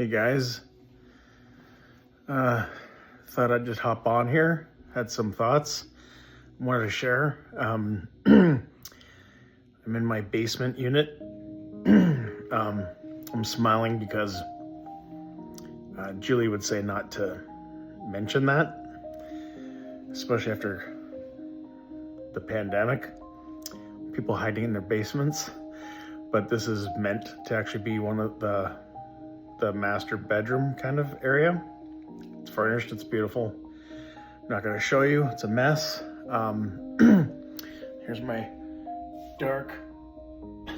Hey guys, thought I'd just hop on here. Had some thoughts I wanted to share. I'm in my basement unit. I'm smiling because Julie would say not to mention that, especially after the pandemic, people hiding in their basements. But this is meant to actually be one of the master bedroom kind of area. It's furnished, it's beautiful. I'm not gonna show you, it's a mess. Here's my dark. We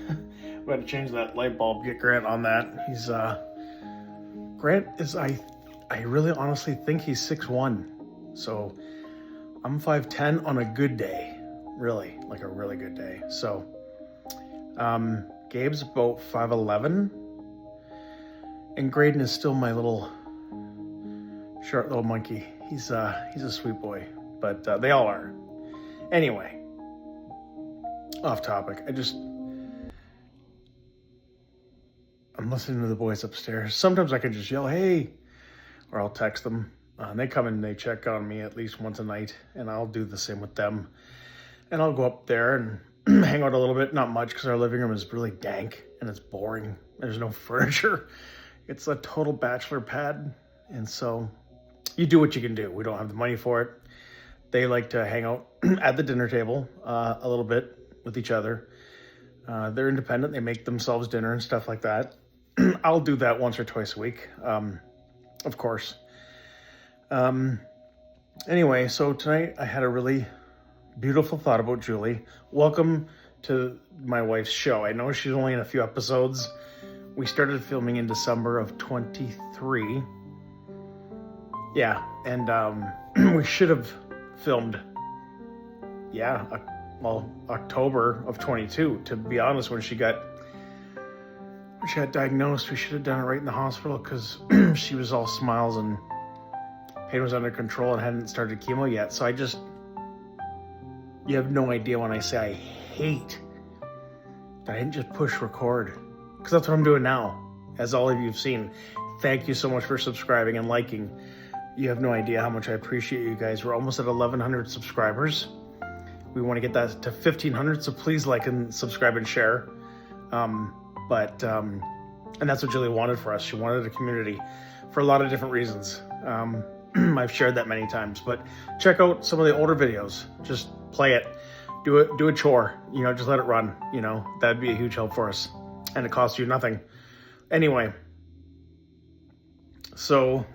had to change that light bulb, get Grant on that. He's Grant is, I really honestly think he's 6'1". So I'm 5'10" on a good day, really, like a really good day. So Gabe's about 5'11", and Graydon is still my little short little monkey. He's a sweet boy, but they all are. Anyway, off topic. I'm listening to the boys upstairs. Sometimes I can just yell, "Hey," or I'll text them. They come and they check on me at least once a night, and I'll do the same with them. And I'll go up there and hang out a little bit, not much, because our living room is really dank and it's boring. There's no furniture. It's a total bachelor pad, and so you do what you can do. We don't have the money for it. They like to hang out at the dinner table a little bit with each other. They're independent. They make themselves dinner and stuff like that. I'll do that once or twice a week, of course. Anyway, so tonight I had a really beautiful thought about Julie. Welcome to my wife's show. I know she's only in a few episodes. We started filming in December of 23. Yeah, and we should have filmed, October of 22. To be honest, when she got diagnosed, we should have done it right in the hospital, because she was all smiles and pain was under control and hadn't started chemo yet. So you have no idea when I say I hate that I didn't just push record, because that's what I'm doing now. As all of you have seen, thank you so much for subscribing and liking. You have no idea how much I appreciate you guys. We're almost at 1,100 subscribers. We want to get that to 1,500, so please like and subscribe and share. And that's what Julie wanted for us. She wanted a community for a lot of different reasons. I've shared that many times, but check out some of the older videos. Just play it, do a chore, just let it run, that'd be a huge help for us, and it costs you nothing. Anyway, so,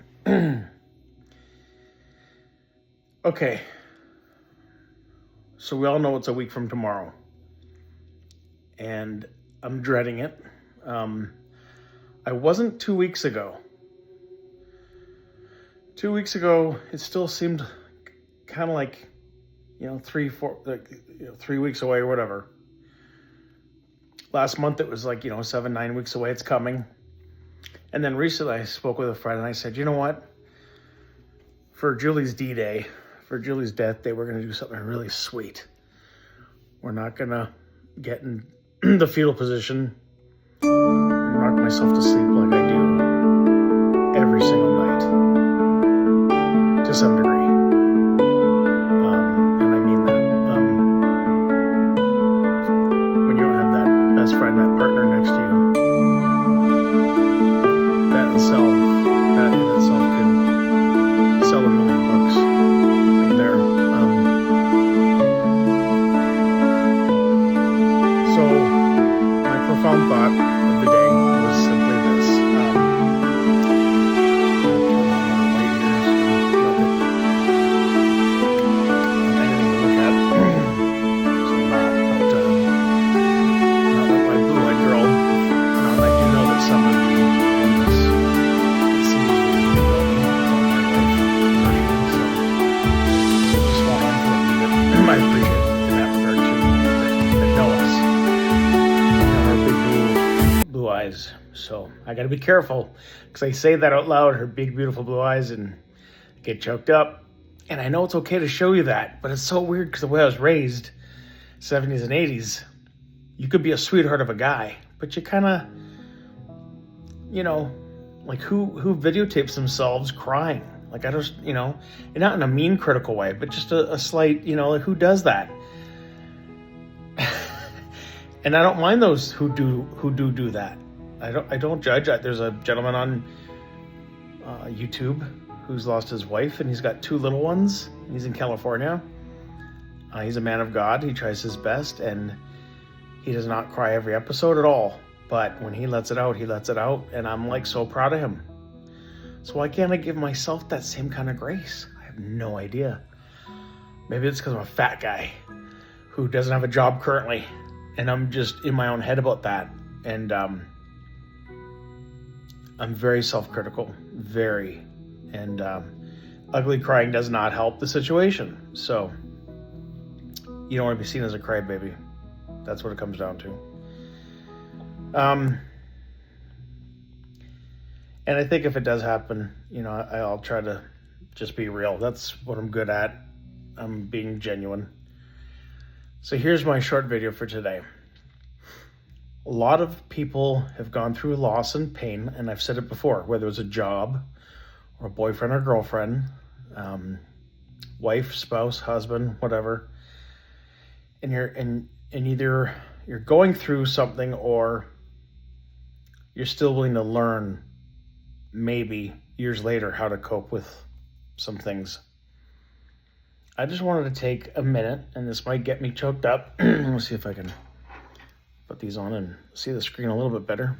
okay. So we all know it's a week from tomorrow, and I'm dreading it. I wasn't 2 weeks ago. 2 weeks ago, it still seemed kind of like, 3 weeks away or whatever. Last month, it was like, 7, 9 weeks away, it's coming. And then recently I spoke with a friend and I said, you know what? For Julie's D-Day, for Julie's death day, we're going to do something really sweet. We're not going to get in the fetal position and rock myself to sleep like I do every single night, to some degree. And I mean that. When you don't have that best friend, that partner next to you, that in itself can sell $1 million right there. So my profound thought of the day was simply this. I appreciate it in that regard too, that know us, her big blue eyes. So I gotta be careful, because I say that out loud, her big beautiful blue eyes, and get choked up. And I know it's okay to show you that, but it's so weird, because the way I was raised, 70s and 80s, you could be a sweetheart of a guy, but you kind of, Like who videotapes themselves crying? Like I just, and not in a mean critical way, but just a slight, like who does that? And I don't mind those who do that. I don't judge. There's a gentleman on YouTube who's lost his wife, and he's got 2 little ones. He's in California. He's a man of God. He tries his best, and he does not cry every episode at all. But when he lets it out, and I'm like so proud of him. So why can't I give myself that same kind of grace? I have no idea. Maybe it's because I'm a fat guy who doesn't have a job currently, and I'm just in my own head about that. And I'm very self-critical, very. And ugly crying does not help the situation. So you don't want to be seen as a crybaby. That's what it comes down to. And I think if it does happen, I'll try to just be real. That's what I'm good at. I'm being genuine. So here's my short video for today. A lot of people have gone through loss and pain, and I've said it before, whether it's a job or a boyfriend or girlfriend, wife, spouse, husband, whatever. And either you're going through something or you're still willing to learn, maybe years later, how to cope with some things. I just wanted to take a minute, and this might get me choked up. Let's see if I can put these on and see the screen a little bit better.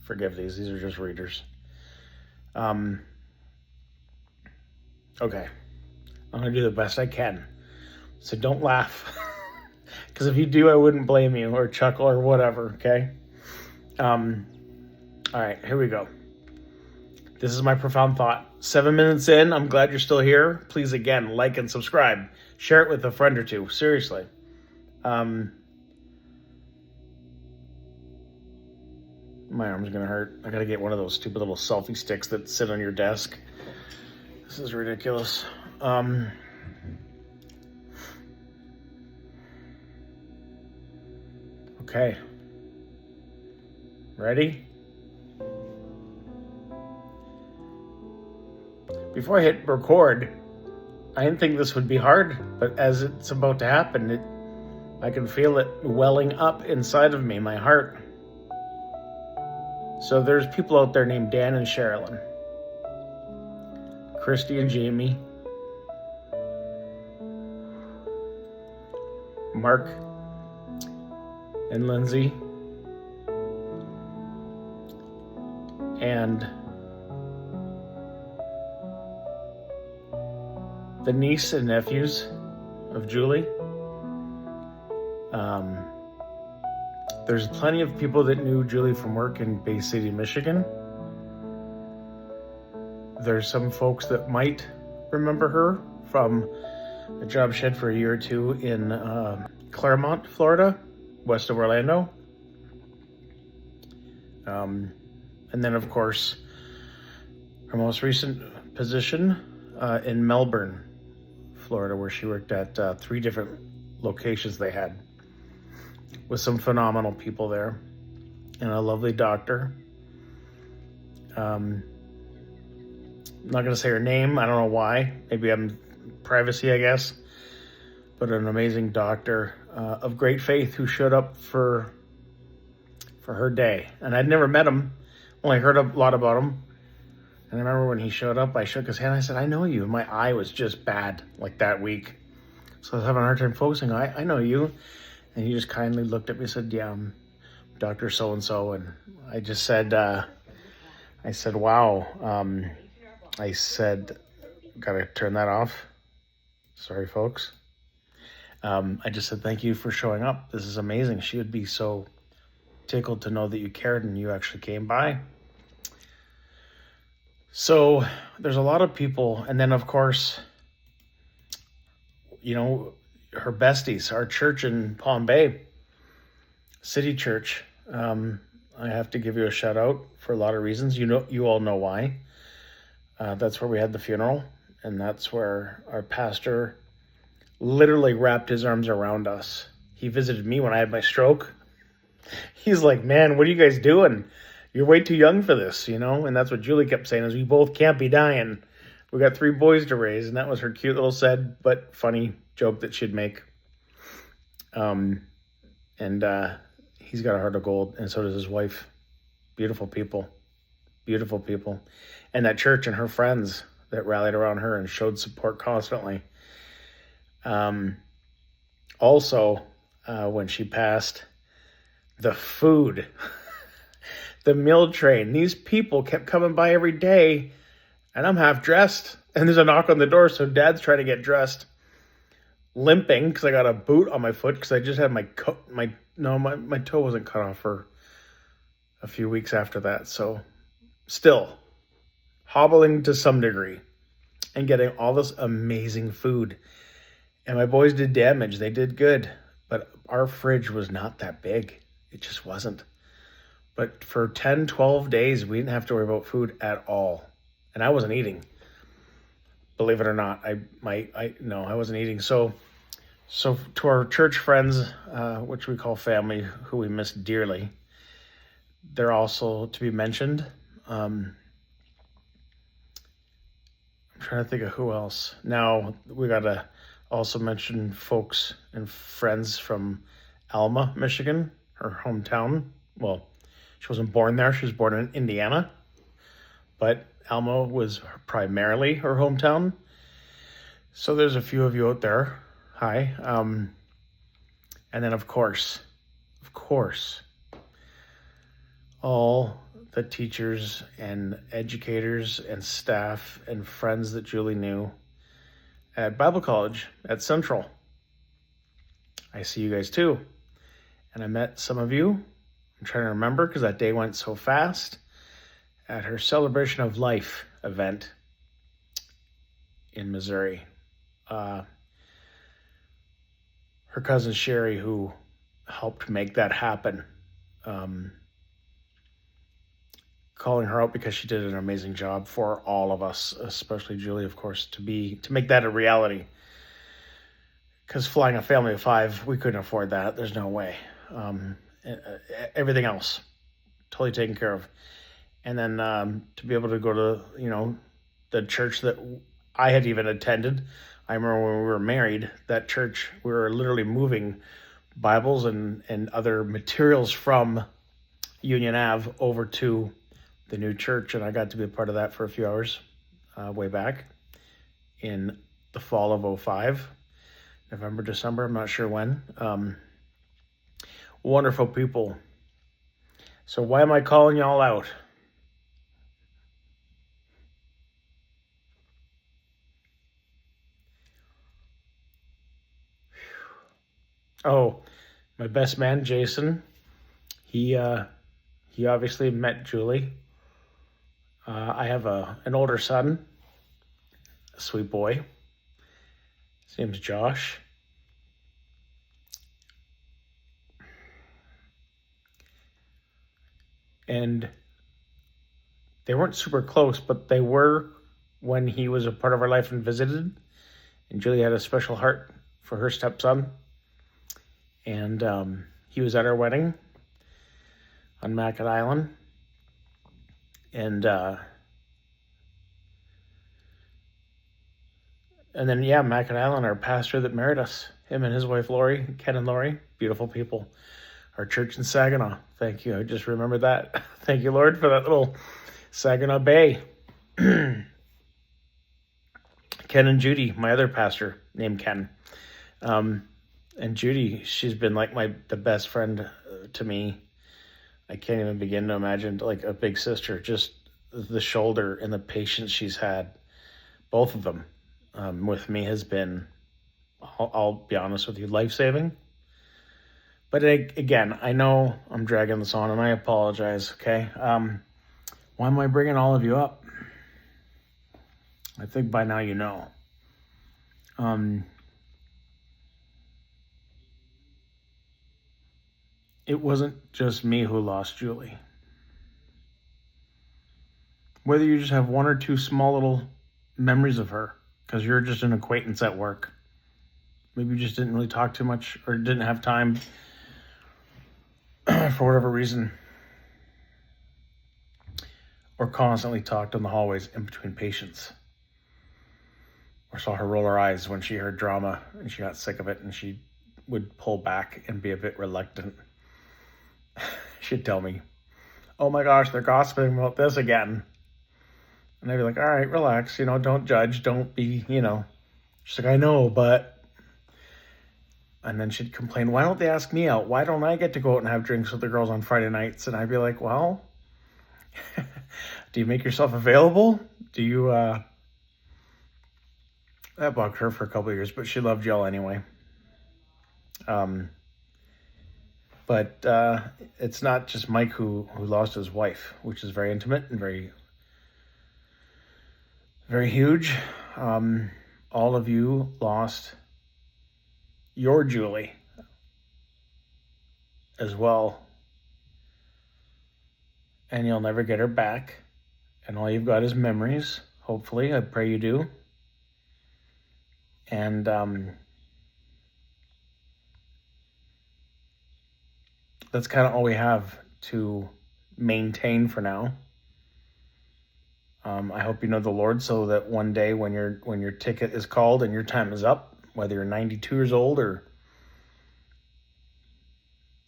Forgive these are just readers. Okay, I'm gonna do the best I can. So don't laugh, because if you do, I wouldn't blame you, or chuckle or whatever, okay? All right, here we go. This is my profound thought. 7 minutes in, I'm glad you're still here. Please, again, like and subscribe. Share it with a friend or two, seriously. My arm's gonna hurt. I gotta get one of those stupid little selfie sticks that sit on your desk. This is ridiculous. Okay. Ready? Before I hit record, I didn't think this would be hard, but as it's about to happen, I can feel it welling up inside of me, my heart. So there's people out there named Dan and Sherilyn, Christy and Jamie, Mark and Lindsay, and the niece and nephews of Julie. There's plenty of people that knew Julie from work in Bay City, Michigan. There's some folks that might remember her from a job she had for a year or two in Claremont, Florida, west of Orlando. And then, of course, her most recent position in Melbourne, Florida, where she worked at 3 different locations they had, with some phenomenal people there, and a lovely doctor. I'm not going to say her name. I don't know why. Maybe I'm privacy, I guess. But an amazing doctor of great faith who showed up for her day. And I'd never met him. Only heard a lot about him. And I remember when he showed up, I shook his hand. I said, "I know you." And my eye was just bad like that week. So I was having a hard time focusing. I know you. And he just kindly looked at me and said, "Yeah, I'm Dr. So-and-so." And I just said, wow. I said, gotta turn that off. Sorry, folks. I just said, "Thank you for showing up. This is amazing." She would be so tickled to know that you cared and you actually came by. So there's a lot of people. And then, of course, her besties, our church in Palm Bay, City Church. I have to give you a shout out for a lot of reasons. You all know why. That's where we had the funeral, and that's where our pastor literally wrapped his arms around us. He visited me when I had my stroke. He's like, "Man, what are you guys doing? you're way too young for this, you know? And that's what Julie kept saying, is we both can't be dying. We got 3 boys to raise. And that was her cute little sad but funny joke that she'd make. And he's got a heart of gold, and so does his wife. Beautiful people. Beautiful people. And that church and her friends that rallied around her and showed support constantly. Also, when she passed, the food, the meal train, these people kept coming by every day, and I'm half dressed, and there's a knock on the door, so Dad's trying to get dressed, limping because I got a boot on my foot because I just had my toe wasn't cut off for a few weeks after that, so still hobbling to some degree and getting all this amazing food. And my boys did damage. They did good, but our fridge was not that big. It just wasn't. But for 10, 12 days, we didn't have to worry about food at all. And I wasn't eating. Believe it or not, I wasn't eating. So to our church friends, which we call family, who we miss dearly, they're also to be mentioned. I'm trying to think of who else. Now, we got to also mention folks and friends from Alma, Michigan, her hometown. Well, she wasn't born there. She was born in Indiana. But Alma was primarily her hometown. So there's a few of you out there. Hi. And then, of course, all the teachers and educators and staff and friends that Julie knew at Bible College at Central. I see you guys too. And I met some of you. I'm trying to remember because that day went so fast. At her Celebration of Life event in Missouri. Her cousin Sherry, who helped make that happen, calling her out because she did an amazing job for all of us, especially Julie, of course, to make that a reality. Because flying a family of 5, we couldn't afford that. There's no way. Everything else, totally taken care of. And then to be able to go to, the church that I had even attended. I remember when we were married, that church, we were literally moving Bibles and other materials from Union Ave over to the new church, and I got to be a part of that for a few hours way back in the fall of 2005, November, December, I'm not sure when. Wonderful people. So why am I calling y'all out? Oh, my best man, Jason, he obviously met Julie. I have an older son, a sweet boy. His name's Josh. And they weren't super close, but they were when he was a part of our life and visited. And Julie had a special heart for her stepson. And he was at our wedding on Mackett Island. And then, Mackett Island, our pastor that married us, him and his wife, Lori, Ken and Lori, beautiful people. Our church in Saginaw. Thank you. I just remembered that. Thank you, Lord, for that little Saginaw Bay. Ken and Judy, my other pastor named Ken. And Judy, she's been like the best friend to me. I can't even begin to imagine, like a big sister, just the shoulder and the patience she's had. Both of them with me has been, I'll be honest with you, life-saving. But again, I know I'm dragging this on and I apologize, okay? Why am I bringing all of you up? I think by now you know. It wasn't just me who lost Julie. Whether you just have one or two small little memories of her, because you're just an acquaintance at work. Maybe you just didn't really talk too much or didn't have time for whatever reason. or constantly talked in the hallways in between patients, or saw her roll her eyes when she heard drama and she got sick of it and she would pull back and be a bit reluctant. She'd tell me, "Oh my gosh, they're gossiping about this again." And I'd be like, "All right, relax, don't judge, don't be, She's like, "I know, but..." And then she'd complain, "Why don't they ask me out? Why don't I get to go out and have drinks with the girls on Friday nights?" And I'd be like, "Well, do you make yourself available? Do you, That bugged her for a couple of years, but she loved y'all anyway. But it's not just Mike who lost his wife, which is very intimate and very, very huge. All of you lost your Julie as well. And you'll never get her back. And all you've got is memories, hopefully. I pray you do. And that's kind of all we have to maintain for now. I hope you know the Lord, so that one day when your ticket is called and your time is up, whether you're 92 years old or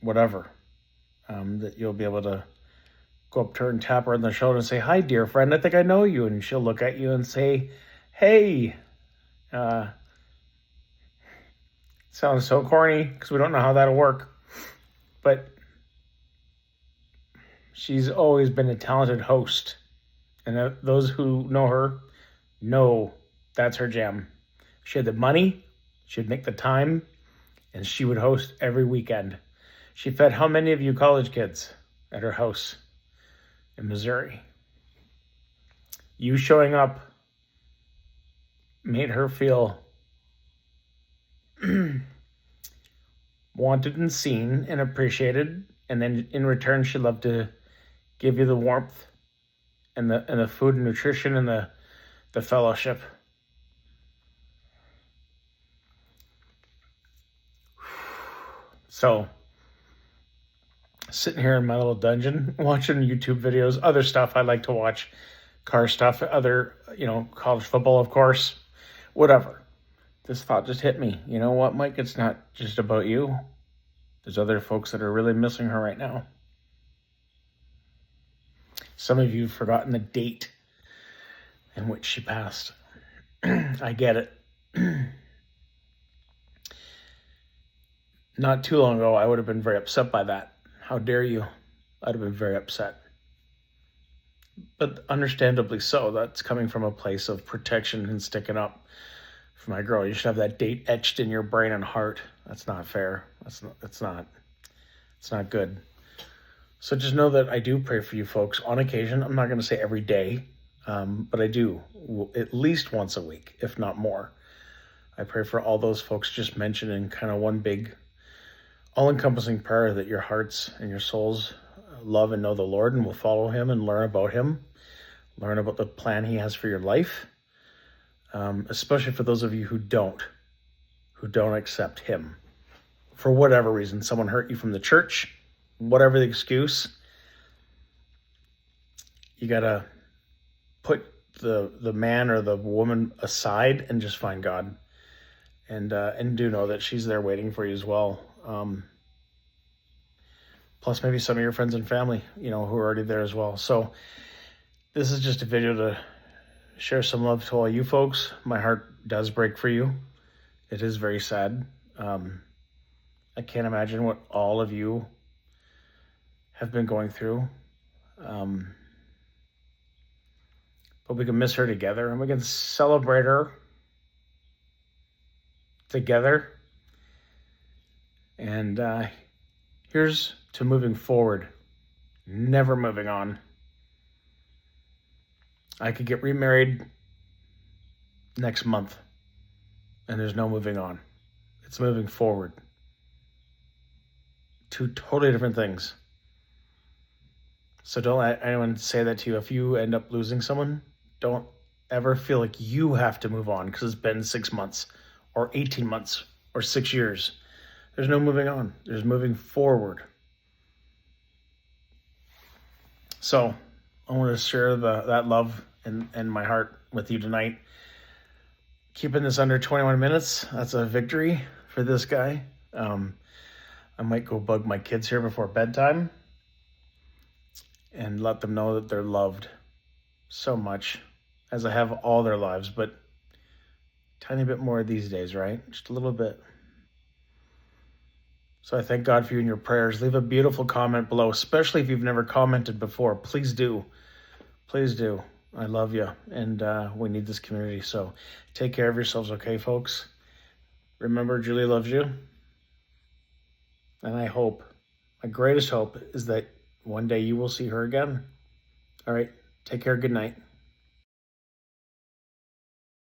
whatever, that you'll be able to go up to her and tap her on the shoulder and say, "Hi, dear friend, I think I know you." And she'll look at you and say, "Hey." Sounds so corny because we don't know how that'll work. But she's always been a talented host. And those who know her know that's her jam. She had the money, she would make the time, and she would host every weekend. She fed how many of you college kids at her house in Missouri? You showing up made her feel wanted and seen and appreciated, and then in return she loved to give you the warmth and the food and nutrition and the fellowship. So, sitting here in my little dungeon watching YouTube videos, other stuff I like to watch, car stuff, other, college football, of course, whatever. This thought just hit me. You know what, Mike? It's not just about you. There's other folks that are really missing her right now. Some of you have forgotten the date in which she passed. I get it. Not too long ago, I would have been very upset by that. How dare you? I'd have been very upset. But understandably so. That's coming from a place of protection and sticking up for my girl. You should have that date etched in your brain and heart. That's not fair. It's not good. So just know that I do pray for you folks on occasion. I'm not going to say every day, but I do at least once a week, if not more. I pray for all those folks just mentioned in kind of one big, all-encompassing prayer, that your hearts and your souls love and know the Lord and will follow him and learn about him, learn about the plan he has for your life, especially for those of you who don't accept him. For whatever reason, someone hurt you from the church, whatever the excuse, you got to put the man or the woman aside and just find God. And do know that she's there waiting for you as well. Plus maybe some of your friends and family, who are already there as well. So this is just a video to share some love to all you folks. My heart does break for you. It is very sad. I can't imagine what all of you have been going through. But we can miss her together and we can celebrate her together. And here's to moving forward, never moving on. I could get remarried next month and there's no moving on. It's moving forward. Two totally different things. So don't let anyone say that to you. If you end up losing someone, don't ever feel like you have to move on because it's been 6 months or 18 months or 6 years. There's no moving on. There's moving forward. So I want to share that love and my heart with you tonight. Keeping this under 21 minutes, that's a victory for this guy. I might go bug my kids here before bedtime and let them know that they're loved so much, as I have all their lives, but tiny bit more these days, right? Just a little bit. So I thank God for you and your prayers. Leave a beautiful comment below, especially if you've never commented before. Please do. Please do. I love you, and we need this community. So take care of yourselves, okay, folks? Remember, Julie loves you. And I hope, my greatest hope is that one day you will see her again. All right, take care. Good night.